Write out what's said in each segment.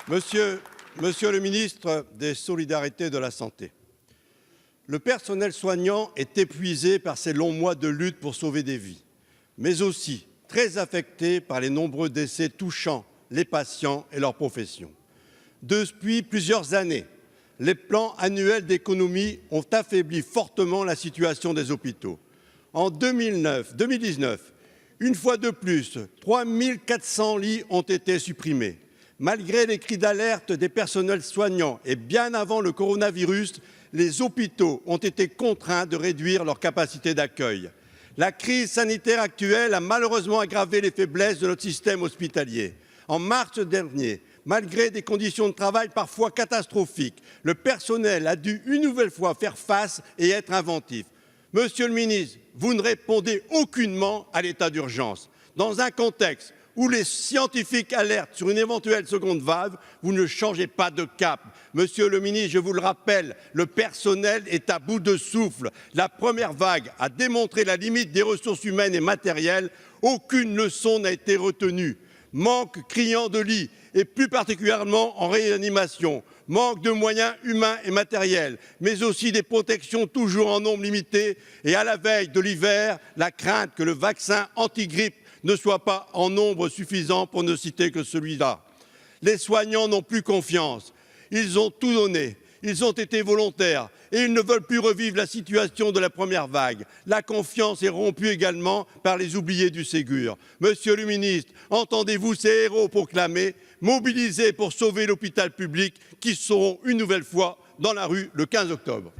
Monsieur le ministre des Solidarités et de la Santé, le personnel soignant est épuisé par ces longs mois de lutte pour sauver des vies, mais aussi très affecté par les nombreux décès touchant les patients et leur profession. Depuis plusieurs années, les plans annuels d'économie ont affaibli fortement la situation des hôpitaux. En 2019, une fois de plus, 3 400 lits ont été supprimés. Malgré les cris d'alerte des personnels soignants et bien avant le coronavirus, les hôpitaux ont été contraints de réduire leur capacité d'accueil. La crise sanitaire actuelle a malheureusement aggravé les faiblesses de notre système hospitalier. En mars dernier, malgré des conditions de travail parfois catastrophiques, le personnel a dû une nouvelle fois faire face et être inventif. Monsieur le ministre, vous ne répondez aucunement à l'état d'urgence. Dans un contexte où les scientifiques alertent sur une éventuelle seconde vague, vous ne changez pas de cap. Monsieur le ministre, je vous le rappelle, le personnel est à bout de souffle. La première vague a démontré la limite des ressources humaines et matérielles. Aucune leçon n'a été retenue. Manque criant de lits, et plus particulièrement en réanimation. Manque de moyens humains et matériels, mais aussi des protections toujours en nombre limité. Et à la veille de l'hiver, la crainte que le vaccin anti-grippe ne soit pas en nombre suffisant, pour ne citer que celui-là. Les soignants n'ont plus confiance. Ils ont tout donné. Ils ont été volontaires et ils ne veulent plus revivre la situation de la première vague. La confiance est rompue également par les oubliés du Ségur. Monsieur le ministre, entendez-vous ces héros proclamés, mobilisés pour sauver l'hôpital public, qui seront une nouvelle fois dans la rue le 15 octobre?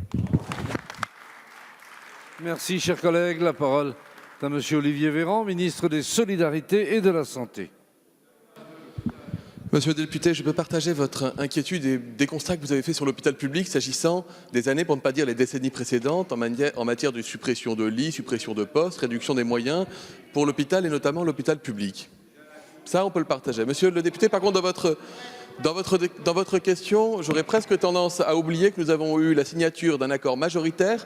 Merci, chers collègues. La parole est à Monsieur Olivier Véran, ministre des Solidarités et de la Santé. Monsieur le député, je peux partager votre inquiétude et des constats que vous avez faits sur l'hôpital public s'agissant des années, pour ne pas dire les décennies précédentes, en matière de suppression de lits, suppression de postes, réduction des moyens pour l'hôpital et notamment l'hôpital public. Ça, on peut le partager. Monsieur le député, par contre, dans votre question, j'aurais presque tendance à oublier que nous avons eu la signature d'un accord majoritaire.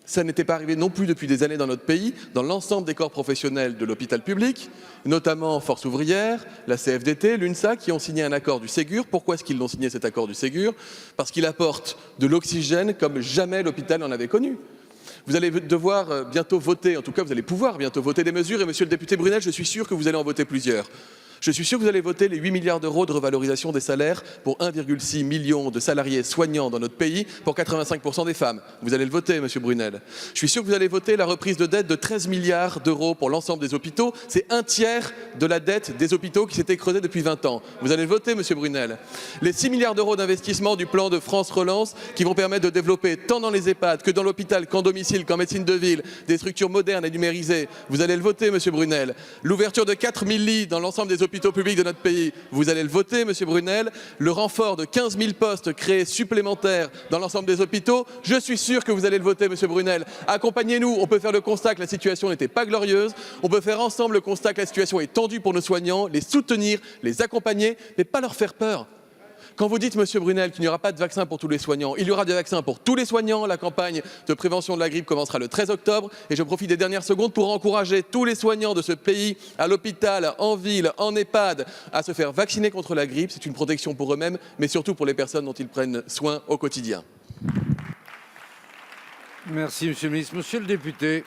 Ça n'était pas arrivé non plus depuis des années dans notre pays, dans l'ensemble des corps professionnels de l'hôpital public, notamment Force ouvrière, la CFDT, l'UNSA, qui ont signé un accord du Ségur. Pourquoi est-ce qu'ils l'ont signé, cet accord du Ségur? Parce qu'il apporte de l'oxygène comme jamais l'hôpital n'en avait connu. Vous allez devoir bientôt voter, en tout cas vous allez pouvoir bientôt voter des mesures, et monsieur le député Brunel, je suis sûr que vous allez en voter plusieurs. Je suis sûr que vous allez voter les 8 milliards d'euros de revalorisation des salaires pour 1,6 million de salariés soignants dans notre pays, pour 85% des femmes. Vous allez le voter, monsieur Brunel. Je suis sûr que vous allez voter la reprise de dette de 13 milliards d'euros pour l'ensemble des hôpitaux. C'est un tiers de la dette des hôpitaux qui s'était creusée depuis 20 ans. Vous allez le voter, monsieur Brunel. Les 6 milliards d'euros d'investissement du plan de France Relance qui vont permettre de développer tant dans les EHPAD que dans l'hôpital, qu'en domicile, qu'en médecine de ville, des structures modernes et numérisées. Vous allez le voter, monsieur Brunel. L'ouverture de 4 000 lits dans l'ensemble des hôpitaux publics de notre pays, vous allez le voter, monsieur Brunel. Le renfort de 15 000 postes créés supplémentaires dans l'ensemble des hôpitaux, je suis sûr que vous allez le voter, monsieur Brunel. Accompagnez-nous, on peut faire le constat que la situation n'était pas glorieuse, on peut faire ensemble le constat que la situation est tendue pour nos soignants, les soutenir, les accompagner, mais pas leur faire peur. Quand vous dites, monsieur Brunel, qu'il n'y aura pas de vaccin pour tous les soignants, il y aura des vaccins pour tous les soignants. La campagne de prévention de la grippe commencera le 13 octobre. Et je profite des dernières secondes pour encourager tous les soignants de ce pays, à l'hôpital, en ville, en EHPAD, à se faire vacciner contre la grippe. C'est une protection pour eux-mêmes, mais surtout pour les personnes dont ils prennent soin au quotidien. Merci, monsieur le ministre. Monsieur le député.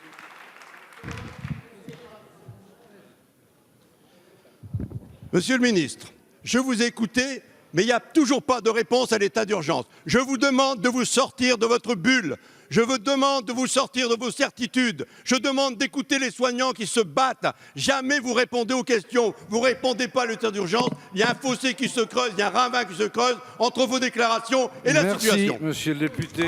Monsieur le ministre, je vous ai écouté, mais il n'y a toujours pas de réponse à l'état d'urgence. Je vous demande de vous sortir de votre bulle. Je vous demande de vous sortir de vos certitudes. Je demande d'écouter les soignants qui se battent. Jamais vous répondez aux questions. Vous ne répondez pas à l'état d'urgence. Il y a un fossé qui se creuse, il y a un ravin qui se creuse entre vos déclarations et la situation. Merci, monsieur le député.